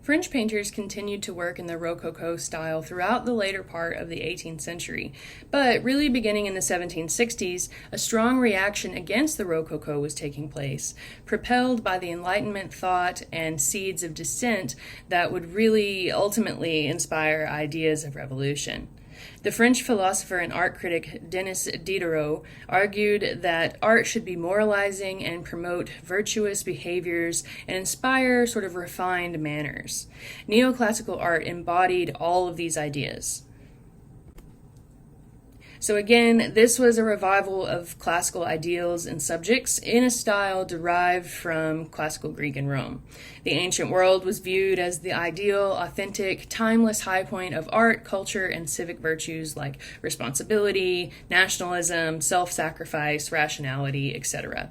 French painters continued to work in the Rococo style throughout the later part of the 18th century, but really beginning in the 1760s, a strong reaction against the Rococo was taking place, propelled by the Enlightenment thought and seeds of dissent that would really ultimately inspire ideas of revolution. The French philosopher and art critic Denis Diderot argued that art should be moralizing and promote virtuous behaviors and inspire sort of refined manners. Neoclassical art embodied all of these ideas. So again, this was a revival of classical ideals and subjects in a style derived from classical Greek and Rome. The ancient world was viewed as the ideal, authentic, timeless high point of art, culture, and civic virtues like responsibility, nationalism, self-sacrifice, rationality, etc.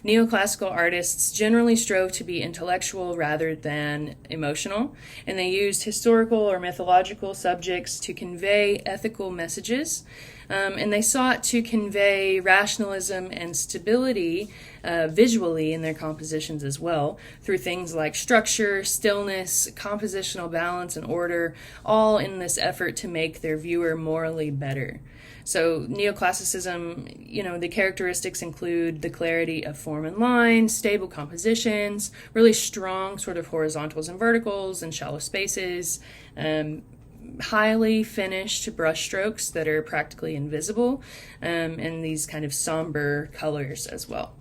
Neoclassical artists generally strove to be intellectual rather than emotional, and they used historical or mythological subjects to convey ethical messages, and they sought to convey rationalism and stability visually in their compositions as well, through things like structure, stillness, compositional balance, and order, all in this effort to make their viewer morally better. So neoclassicism, the characteristics include the clarity of form and line, stable compositions, really strong sort of horizontals and verticals and shallow spaces, highly finished brushstrokes that are practically invisible, and these kind of somber colors as well.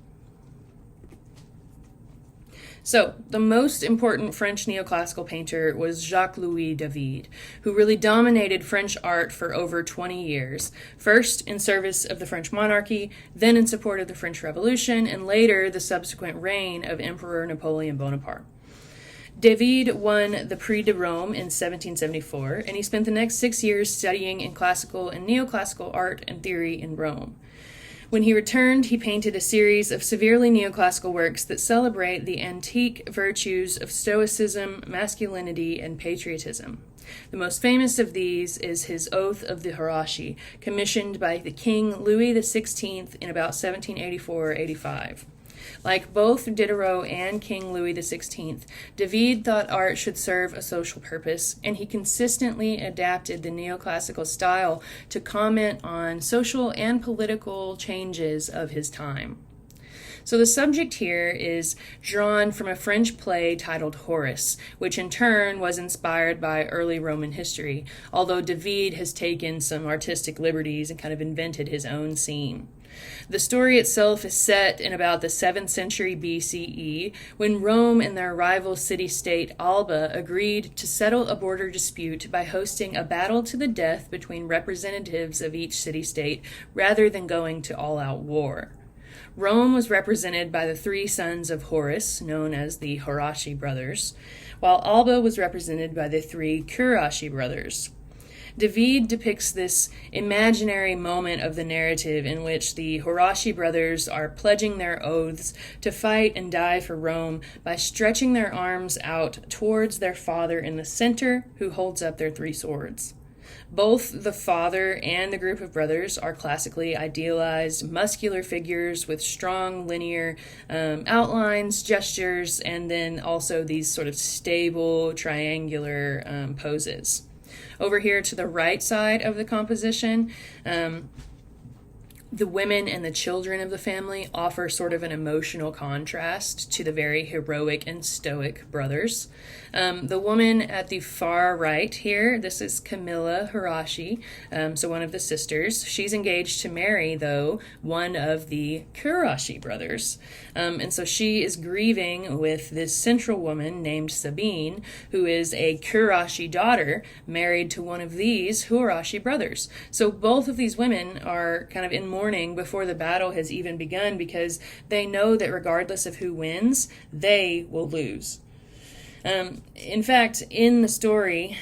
So, the most important French neoclassical painter was Jacques-Louis David, who really dominated French art for over 20 years, first in service of the French monarchy, then in support of the French Revolution, and later the subsequent reign of Emperor Napoleon Bonaparte. David won the Prix de Rome in 1774, and he spent the next 6 years studying in classical and neoclassical art and theory in Rome. When he returned, he painted a series of severely neoclassical works that celebrate the antique virtues of Stoicism, masculinity, and patriotism. The most famous of these is his Oath of the Hierashi, commissioned by the King Louis XVI in about 1784-85. Like both Diderot and King Louis XVI, David thought art should serve a social purpose, and he consistently adapted the neoclassical style to comment on social and political changes of his time. So the subject here is drawn from a French play titled Horace, which in turn was inspired by early Roman history, although David has taken some artistic liberties and kind of invented his own scene. The story itself is set in about the 7th century BCE, when Rome and their rival city-state Alba agreed to settle a border dispute by hosting a battle to the death between representatives of each city-state rather than going to all-out war. Rome was represented by the three sons of Horus, known as the Hierashi brothers, while Alba was represented by the three Cuirashi brothers. David depicts this imaginary moment of the narrative in which the Hierashi brothers are pledging their oaths to fight and die for Rome by stretching their arms out towards their father in the center, who holds up their three swords. Both the father and the group of brothers are classically idealized, muscular figures with strong linear outlines, gestures, and then also these sort of stable triangular poses. Over here to the right side of the composition, the women and the children of the family offer sort of an emotional contrast to the very heroic and stoic brothers. The woman at the far right here, this is Camilla Hierashi, so one of the sisters. She's engaged to marry, though, one of the Cuirashi brothers. And so she is grieving with this central woman named Sabine, who is a Cuirashi daughter married to one of these Hierashi brothers. So both of these women are kind of in mourning before the battle has even begun, because they know that regardless of who wins, they will lose. In fact, in the story,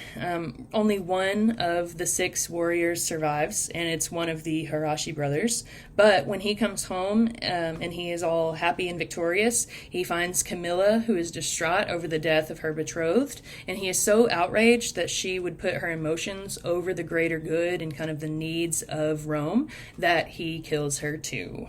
only one of the 6 warriors survives, and it's one of the Hierashi brothers. But when he comes home and he is all happy and victorious, he finds Camilla, who is distraught over the death of her betrothed, and he is so outraged that she would put her emotions over the greater good and kind of the needs of Rome that he kills her too.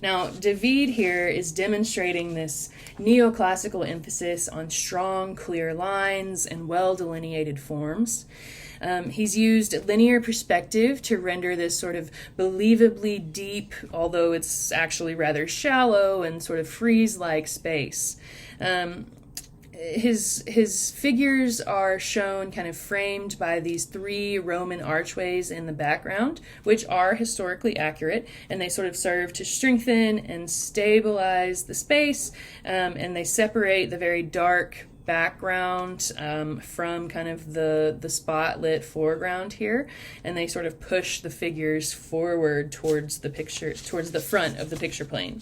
Now, David here is demonstrating this neoclassical emphasis on strong, clear lines and well-delineated forms. He's used linear perspective to render this sort of believably deep, although it's actually rather shallow and sort of frieze-like space. His figures are shown kind of framed by these 3 Roman archways in the background, which are historically accurate, and they sort of serve to strengthen and stabilize the space, and they separate the very dark background from kind of the spotlit foreground here, and they sort of push the figures forward towards the picture, towards the front of the picture plane.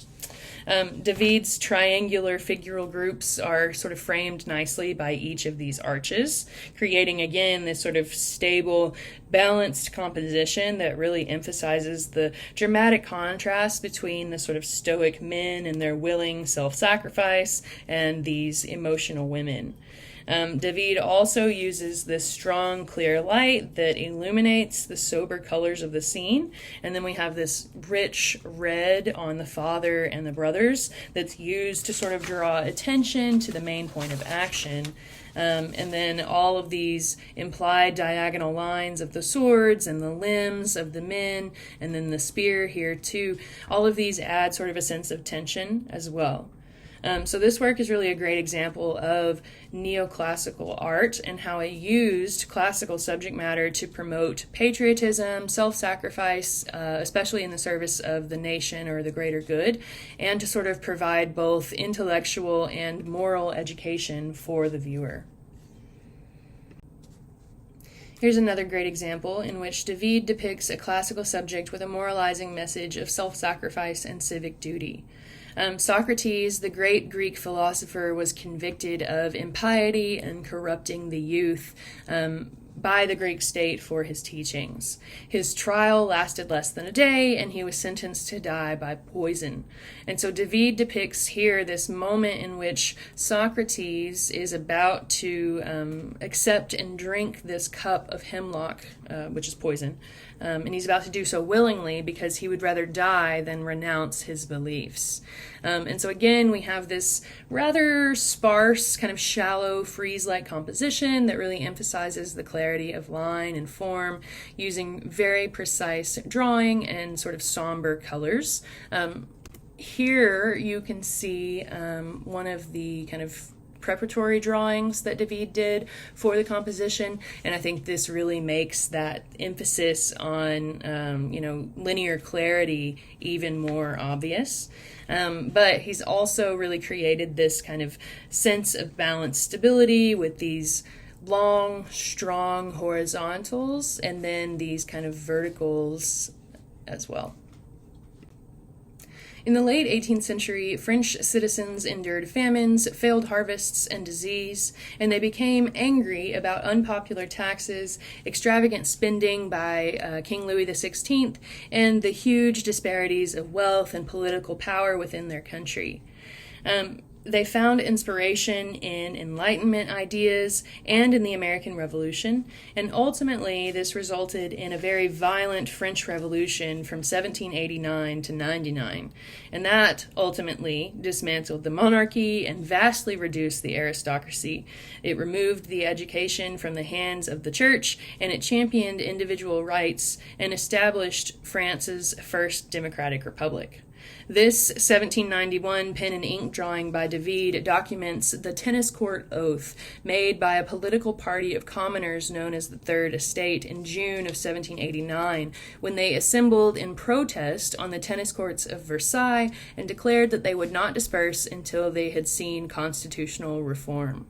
David's triangular figural groups are sort of framed nicely by each of these arches, creating again this sort of stable, balanced composition that really emphasizes the dramatic contrast between the sort of stoic men and their willing self-sacrifice and these emotional women. David also uses this strong, clear light that illuminates the sober colors of the scene. And then we have this rich red on the father and the brothers that's used to sort of draw attention to the main point of action. And then all of these implied diagonal lines of the swords and the limbs of the men, and then the spear here too. All of these add sort of a sense of tension as well. So this work is really a great example of neoclassical art and how it used classical subject matter to promote patriotism, self-sacrifice, especially in the service of the nation or the greater good, and to sort of provide both intellectual and moral education for the viewer. Here's another great example in which David depicts a classical subject with a moralizing message of self-sacrifice and civic duty. Socrates, the great Greek philosopher, was convicted of impiety and corrupting the youth by the Greek state for his teachings. His trial lasted less than a day, and he was sentenced to die by poison. And so David depicts here this moment in which Socrates is about to accept and drink this cup of hemlock, which is poison, and he's about to do so willingly because he would rather die than renounce his beliefs. And so again, we have this rather sparse, kind of shallow, frieze-like composition that really emphasizes the clarity of line and form, using very precise drawing and sort of somber colors. Here you can see one of the kind of preparatory drawings that David did for the composition, and I think this really makes that emphasis on linear clarity even more obvious. But he's also really created this kind of sense of balanced stability with these long, strong horizontals and then these kind of verticals as well. In the late 18th century, French citizens endured famines, failed harvests, and disease, and they became angry about unpopular taxes, extravagant spending by King Louis XVI, and the huge disparities of wealth and political power within their country. They found inspiration in Enlightenment ideas and in the American Revolution, and ultimately this resulted in a very violent French Revolution from 1789 to 99, and that ultimately dismantled the monarchy and vastly reduced the aristocracy. It removed the education from the hands of the church, and it championed individual rights and established France's first democratic republic. This 1791 pen and ink drawing by David documents the tennis court oath made by a political party of commoners known as the Third Estate in June of 1789, when they assembled in protest on the tennis courts of Versailles and declared that they would not disperse until they had seen constitutional reform.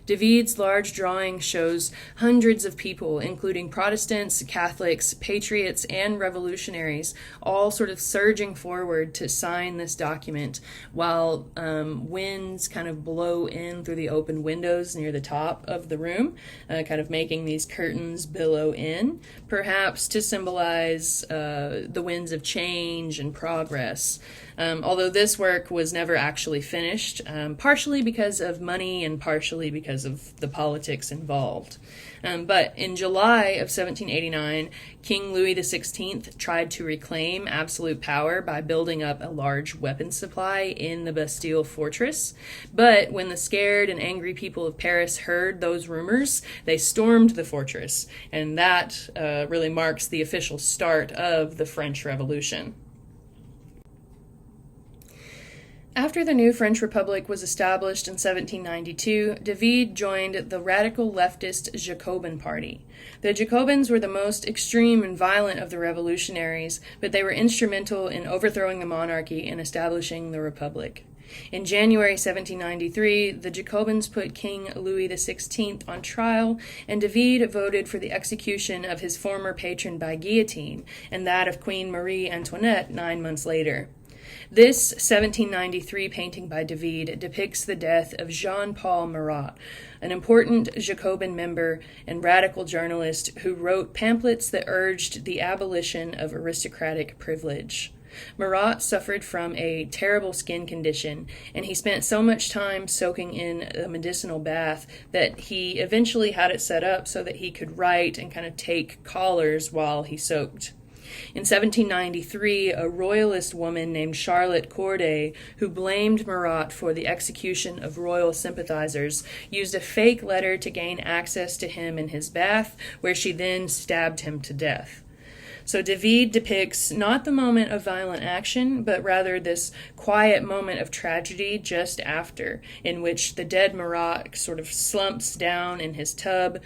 David's large drawing shows hundreds of people, including Protestants, Catholics, patriots, and revolutionaries, all sort of surging forward to sign this document while winds kind of blow in through the open windows near the top of the room, kind of making these curtains billow in, perhaps to symbolize the winds of change and progress. Although this work was never actually finished, partially because of money and partially because because of the politics involved. But in July of 1789, King Louis XVI tried to reclaim absolute power by building up a large weapons supply in the Bastille fortress. But when the scared and angry people of Paris heard those rumors, they stormed the fortress, and that really marks the official start of the French Revolution. After the new French Republic was established in 1792, David joined the radical leftist Jacobin Party. The Jacobins were the most extreme and violent of the revolutionaries, but they were instrumental in overthrowing the monarchy and establishing the Republic. In January 1793, the Jacobins put King Louis XVI on trial, and David voted for the execution of his former patron by guillotine and that of Queen Marie Antoinette 9 months later. This 1793 painting by David depicts the death of Jean-Paul Marat, an important Jacobin member and radical journalist who wrote pamphlets that urged the abolition of aristocratic privilege. Marat suffered from a terrible skin condition, and he spent so much time soaking in a medicinal bath that he eventually had it set up so that he could write and kind of take callers while he soaked. In 1793, a royalist woman named Charlotte Corday, who blamed Marat for the execution of royal sympathizers, used a fake letter to gain access to him in his bath, where she then stabbed him to death. So David depicts not the moment of violent action, but rather this quiet moment of tragedy just after, in which the dead Marat sort of slumps down in his tub,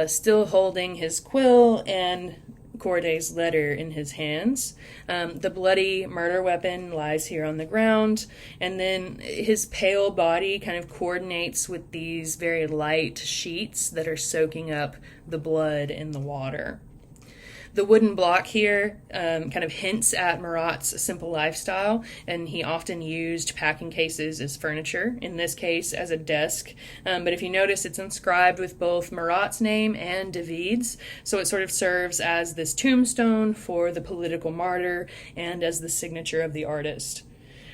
still holding his quill and Corday's letter in his hands. The bloody murder weapon lies here on the ground, and then his pale body kind of coordinates with these very light sheets that are soaking up the blood in the water. The wooden block here kind of hints at Marat's simple lifestyle, and he often used packing cases as furniture, in this case as a desk. But if you notice, it's inscribed with both Marat's name and David's, so it sort of serves as this tombstone for the political martyr and as the signature of the artist.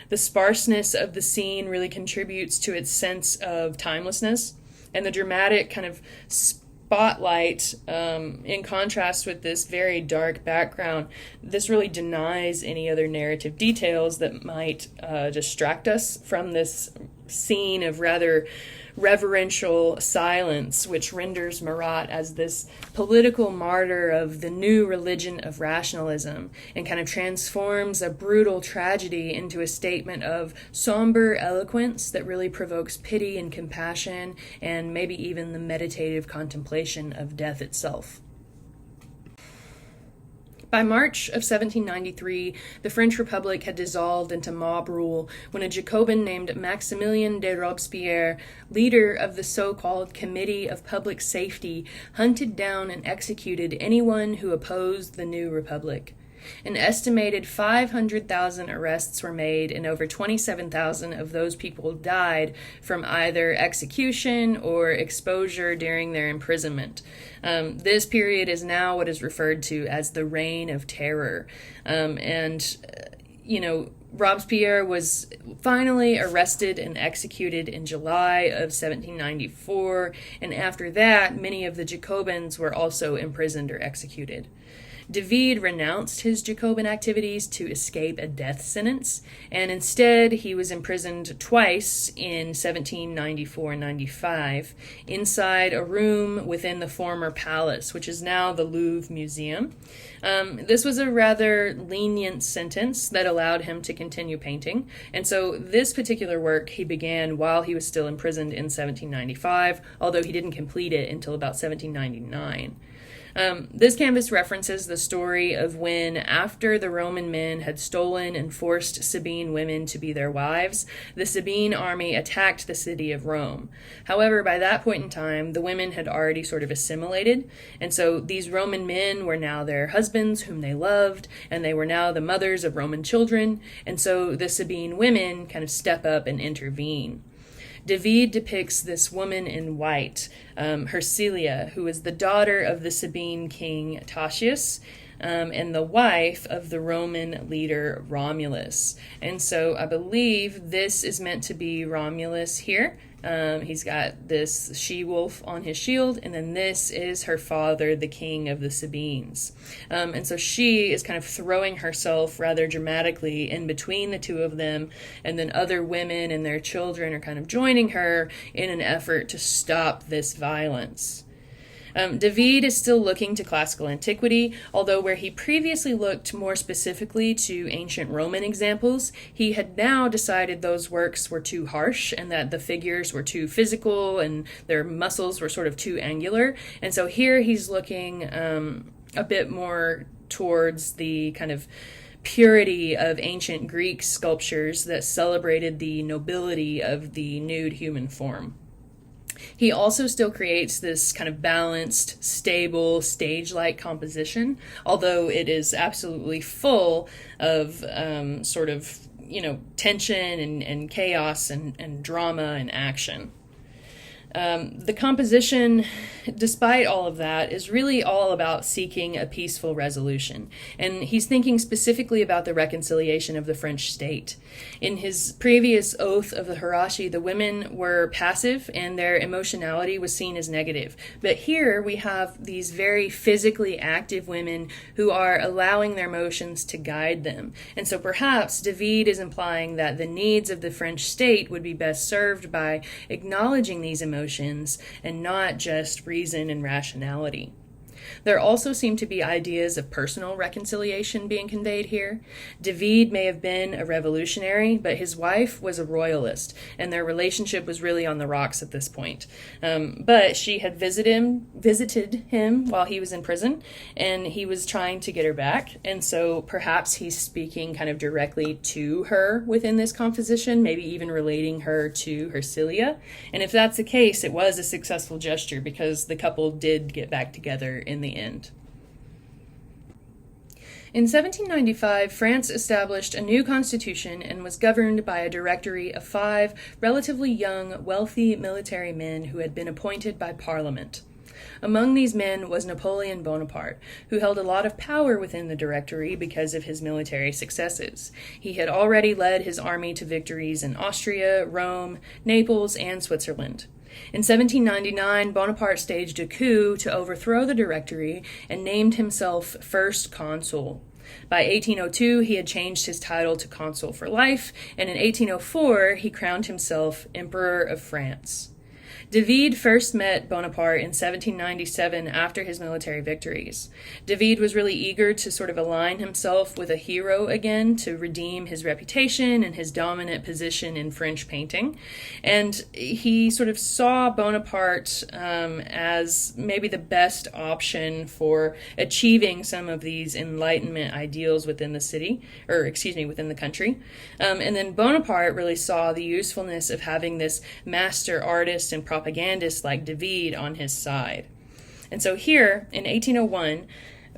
The sparseness of the scene really contributes to its sense of timelessness, and the dramatic kind of spotlight, in contrast with this very dark background, this really denies any other narrative details that might distract us from this scene of rather reverential silence, which renders Marat as this political martyr of the new religion of rationalism and kind of transforms a brutal tragedy into a statement of somber eloquence that really provokes pity and compassion and maybe even the meditative contemplation of death itself. By March of 1793, the French Republic had dissolved into mob rule when a Jacobin named Maximilien de Robespierre, leader of the so-called Committee of Public Safety, hunted down and executed anyone who opposed the new republic. An estimated 500,000 arrests were made, and over 27,000 of those people died from either execution or exposure during their imprisonment. This period is now what is referred to as the Reign of Terror. Robespierre was finally arrested and executed in July of 1794, and after that, many of the Jacobins were also imprisoned or executed. David renounced his Jacobin activities to escape a death sentence, and instead he was imprisoned twice in 1794 and 95 inside a room within the former palace, which is now the Louvre Museum. This was a rather lenient sentence that allowed him to continue painting, and so this particular work he began while he was still imprisoned in 1795, although he didn't complete it until about 1799. This canvas references the story of when, after the Roman men had stolen and forced Sabine women to be their wives, the Sabine army attacked the city of Rome. However, by that point in time, the women had already sort of assimilated, and so these Roman men were now their husbands whom they loved, and they were now the mothers of Roman children, and so the Sabine women kind of step up and intervene. David depicts this woman in white, Hercilia, who is the daughter of the Sabine king Tatius, and the wife of the Roman leader Romulus. And so I believe this is meant to be Romulus here, He's got this she-wolf on his shield, and then this is her father, the king of the Sabines. And so she is kind of throwing herself rather dramatically in between the two of them, and then other women and their children are kind of joining her in an effort to stop this violence. David is still looking to classical antiquity, although where he previously looked more specifically to ancient Roman examples, he had now decided those works were too harsh and that the figures were too physical and their muscles were sort of too angular. And so here he's looking a bit more towards the kind of purity of ancient Greek sculptures that celebrated the nobility of the nude human form. He also still creates this kind of balanced, stable, stage-like composition, although it is absolutely full of tension and chaos and drama and action. The composition, despite all of that, is really all about seeking a peaceful resolution. And he's thinking specifically about the reconciliation of the French state. In his previous oath of the Hirashi, the women were passive and their emotionality was seen as negative. But here we have these very physically active women who are allowing their emotions to guide them. And so perhaps David is implying that the needs of the French state would be best served by acknowledging these emotions and not just reason and rationality. There also seem to be ideas of personal reconciliation being conveyed here. David may have been a revolutionary, but his wife was a royalist, and their relationship was really on the rocks at this point. But she had visited him while he was in prison, and he was trying to get her back, and so perhaps he's speaking kind of directly to her within this composition, maybe even relating her to Hercilia. And if that's the case, it was a successful gesture because the couple did get back together in the end. In 1795, France established a new constitution and was governed by a directory of 5 relatively young, wealthy military men who had been appointed by Parliament. Among these men was Napoleon Bonaparte, who held a lot of power within the directory because of his military successes. He had already led his army to victories in Austria, Rome, Naples, and Switzerland. In 1799, Bonaparte staged a coup to overthrow the Directory and named himself First Consul. By 1802, he had changed his title to Consul for life, and in 1804, he crowned himself Emperor of France. David first met Bonaparte in 1797 after his military victories. David was really eager to sort of align himself with a hero again to redeem his reputation and his dominant position in French painting. And he sort of saw Bonaparte as maybe the best option for achieving some of these Enlightenment ideals within the within the country. And then Bonaparte really saw the usefulness of having this master artist and propagandist like David on his side. And so here, in 1801,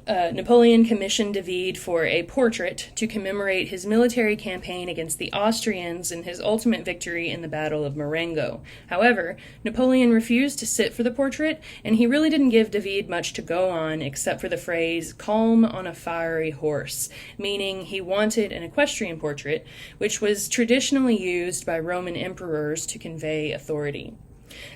Napoleon commissioned David for a portrait to commemorate his military campaign against the Austrians and his ultimate victory in the Battle of Marengo. However, Napoleon refused to sit for the portrait, and he really didn't give David much to go on except for the phrase, "calm on a fiery horse," meaning he wanted an equestrian portrait, which was traditionally used by Roman emperors to convey authority.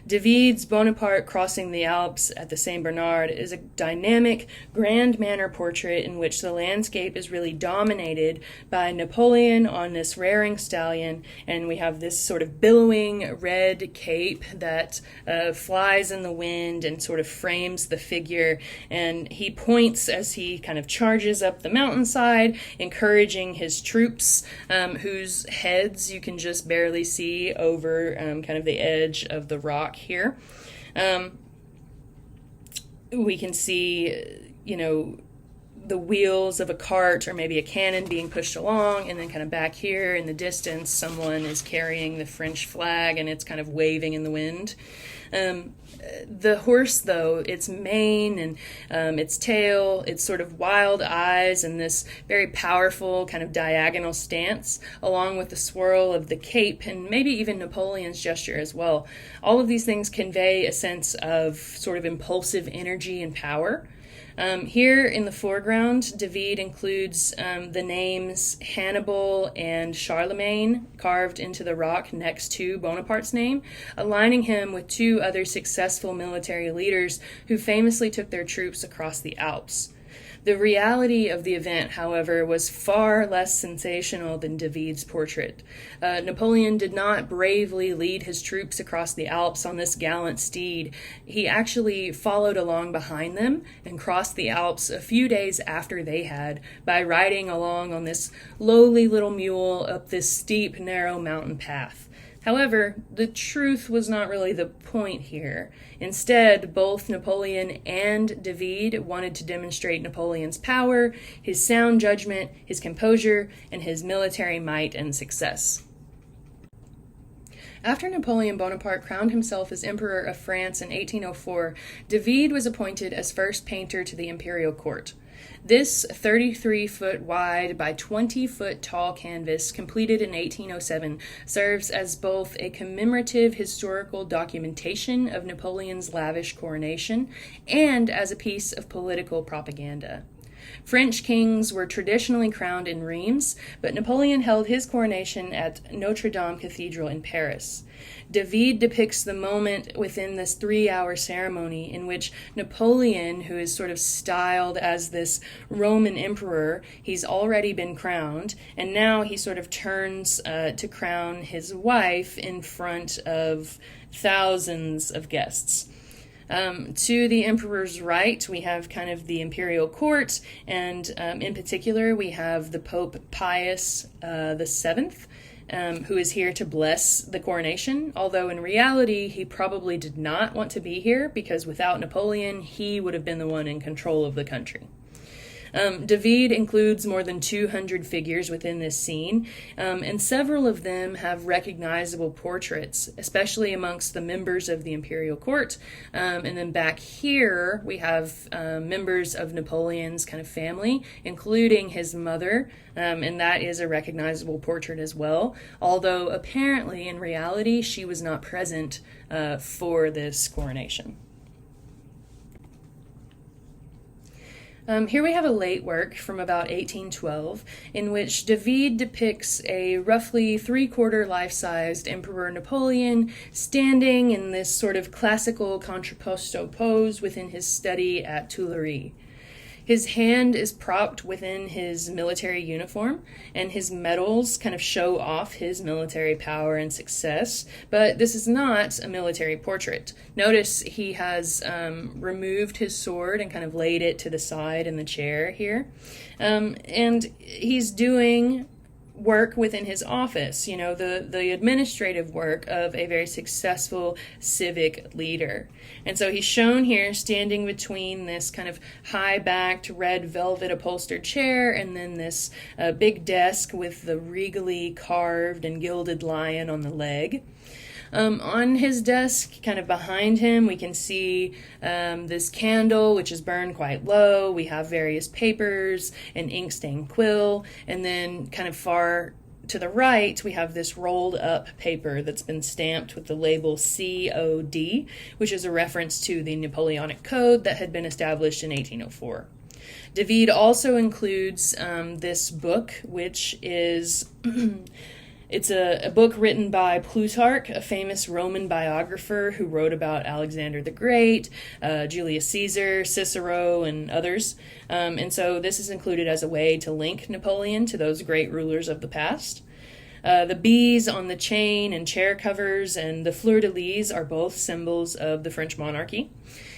David's Bonaparte crossing the Alps at the Saint Bernard is a dynamic, grand manner portrait in which the landscape is really dominated by Napoleon on this rearing stallion, and we have this sort of billowing red cape that flies in the wind and sort of frames the figure, and he points as he kind of charges up the mountainside, encouraging his troops, whose heads you can just barely see over kind of the edge of the rock here. We can see, the wheels of a cart or maybe a cannon being pushed along, and then kind of back here in the distance, someone is carrying the French flag and it's kind of waving in the wind. The horse, though, its mane and its tail, its sort of wild eyes, and this very powerful kind of diagonal stance, along with the swirl of the cape and maybe even Napoleon's gesture as well. All of these things convey a sense of sort of impulsive energy and power. Here in the foreground, David includes the names Hannibal and Charlemagne carved into the rock next to Bonaparte's name, aligning him with two other successful military leaders who famously took their troops across the Alps. The reality of the event, however, was far less sensational than David's portrait. Napoleon did not bravely lead his troops across the Alps on this gallant steed. He actually followed along behind them and crossed the Alps a few days after they had by riding along on this lowly little mule up this steep, narrow mountain path. However, the truth was not really the point here. Instead, both Napoleon and David wanted to demonstrate Napoleon's power, his sound judgment, his composure, and his military might and success. After Napoleon Bonaparte crowned himself as Emperor of France in 1804, David was appointed as first painter to the imperial court. This 33-foot wide by 20-foot tall canvas, completed in 1807, serves as both a commemorative historical documentation of Napoleon's lavish coronation and as a piece of political propaganda. French kings were traditionally crowned in Reims, but Napoleon held his coronation at Notre Dame Cathedral in Paris. David depicts the moment within this 3-hour ceremony in which Napoleon, who is sort of styled as this Roman emperor, he's already been crowned, and now he sort of turns to crown his wife in front of thousands of guests. To the emperor's right, we have kind of the imperial court, and in particular, we have the Pope Pius VII, who is here to bless the coronation, although in reality, he probably did not want to be here because without Napoleon, he would have been the one in control of the country. David includes more than 200 figures within this scene, and several of them have recognizable portraits, especially amongst the members of the imperial court. And then back here, we have members of Napoleon's kind of family, including his mother, and that is a recognizable portrait as well, although apparently in reality, she was not present for this coronation. Here we have a late work from about 1812 in which David depicts a roughly 3/4 life-sized Emperor Napoleon standing in this sort of classical contrapposto pose within his study at Tuileries. His hand is propped within his military uniform, and his medals kind of show off his military power and success, but this is not a military portrait. Notice he has removed his sword and kind of laid it to the side in the chair here, and he's doing work within his office, the administrative work of a very successful civic leader. And so he's shown here standing between this kind of high-backed red velvet upholstered chair and then this big desk with the regally carved and gilded lion on the leg. On his desk, kind of behind him, we can see this candle, which is burned quite low. We have various papers, an ink-stained quill, and then kind of far to the right, we have this rolled up paper that's been stamped with the label COD, which is a reference to the Napoleonic Code that had been established in 1804. David also includes this book, which is... It's a book written by Plutarch, a famous Roman biographer who wrote about Alexander the Great, Julius Caesar, Cicero, and others. And so this is included as a way to link Napoleon to those great rulers of the past. The bees on the chain and chair covers and the fleur-de-lis are both symbols of the French monarchy.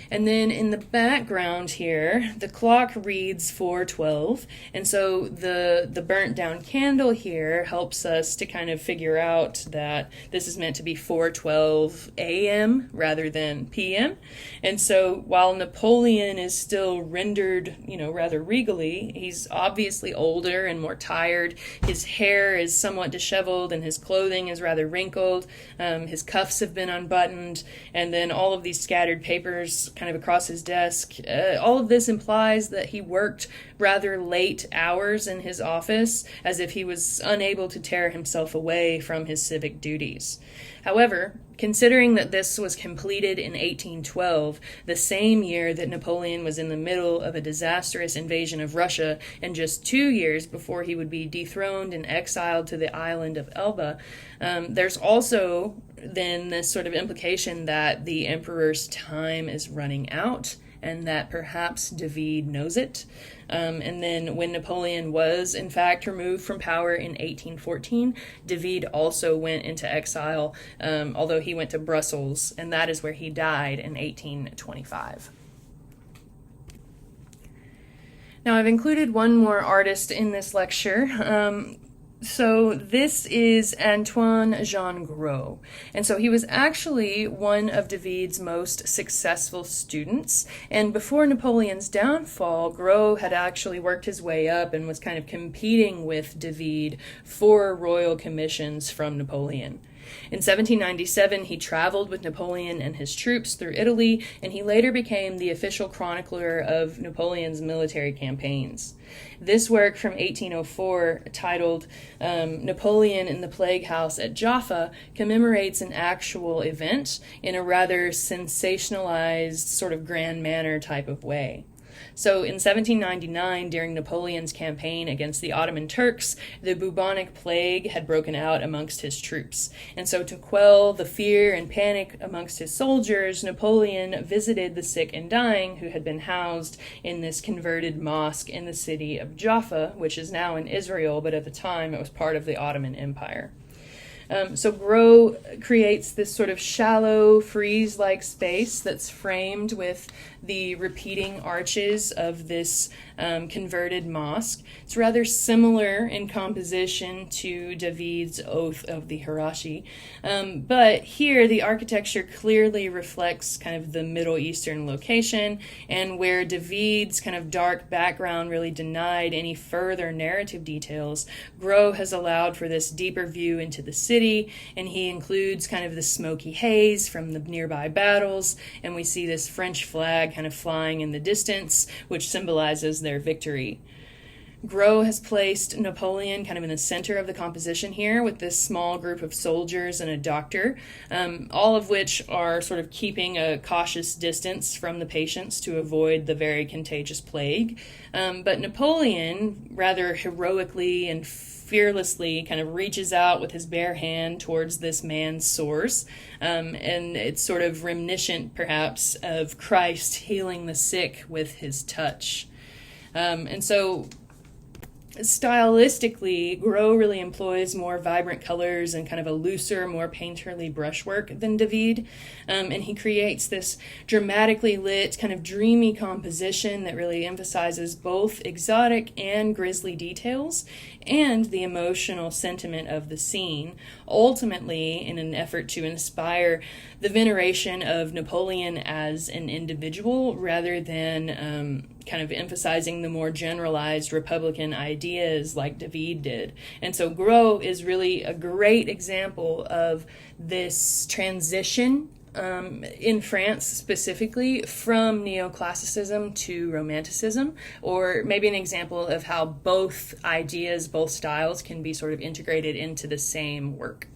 And then in the background here, the clock reads 4:12, and so the burnt down candle here helps us to kind of figure out that this is meant to be 4:12 a.m. rather than p.m. And so while Napoleon is still rendered, rather regally, he's obviously older and more tired. His hair is somewhat disheveled and his clothing is rather wrinkled. His cuffs have been unbuttoned, and then all of these scattered papers kind of across his desk. All of this implies that he worked rather late hours in his office, as if he was unable to tear himself away from his civic duties. However, Considering that this was completed in 1812, the same year that Napoleon was in the middle of a disastrous invasion of Russia, and just 2 years before he would be dethroned and exiled to the island of Elba, there's also then this sort of implication that the emperor's time is running out, and that perhaps David knows it. And then when Napoleon was, in fact, removed from power in 1814, David also went into exile, although he went to Brussels, and that is where he died in 1825. Now, I've included one more artist in this lecture. So this is Antoine-Jean Gros, and so he was actually one of David's most successful students, and before Napoleon's downfall, Gros had actually worked his way up and was kind of competing with David for royal commissions from Napoleon. In 1797, he traveled with Napoleon and his troops through Italy, and he later became the official chronicler of Napoleon's military campaigns. This work from 1804, titled Napoleon in the Plague House at Jaffa, commemorates an actual event in a rather sensationalized, sort of grand manner type of way. So in 1799, during Napoleon's campaign against the Ottoman Turks, the bubonic plague had broken out amongst his troops. And so to quell the fear and panic amongst his soldiers, Napoleon visited the sick and dying who had been housed in this converted mosque in the city of Jaffa, which is now in Israel, but at the time it was part of the Ottoman Empire. So Gros creates this sort of shallow, frieze-like space that's framed with the repeating arches of this converted mosque. It's rather similar in composition to David's Oath of the Hirashi, but here the architecture clearly reflects kind of the Middle Eastern location, and where David's kind of dark background really denied any further narrative details, Gros has allowed for this deeper view into the city, and he includes kind of the smoky haze from the nearby battles, and we see this French flag kind of flying in the distance, which symbolizes their victory. Gros has placed Napoleon kind of in the center of the composition here with this small group of soldiers and a doctor, all of which are sort of keeping a cautious distance from the patients to avoid the very contagious plague. But Napoleon, rather heroically and fearlessly, kind of reaches out with his bare hand towards this man's sores, and it's sort of reminiscent, perhaps, of Christ healing the sick with his touch. And so stylistically, Gros really employs more vibrant colors and kind of a looser, more painterly brushwork than David, and he creates this dramatically lit, kind of dreamy composition that really emphasizes both exotic and grisly details and the emotional sentiment of the scene, ultimately in an effort to inspire the veneration of Napoleon as an individual rather than kind of emphasizing the more generalized Republican ideas like David did. And so Gros is really a great example of this transition in France specifically from Neoclassicism to Romanticism, or maybe an example of how both ideas, both styles can be sort of integrated into the same work.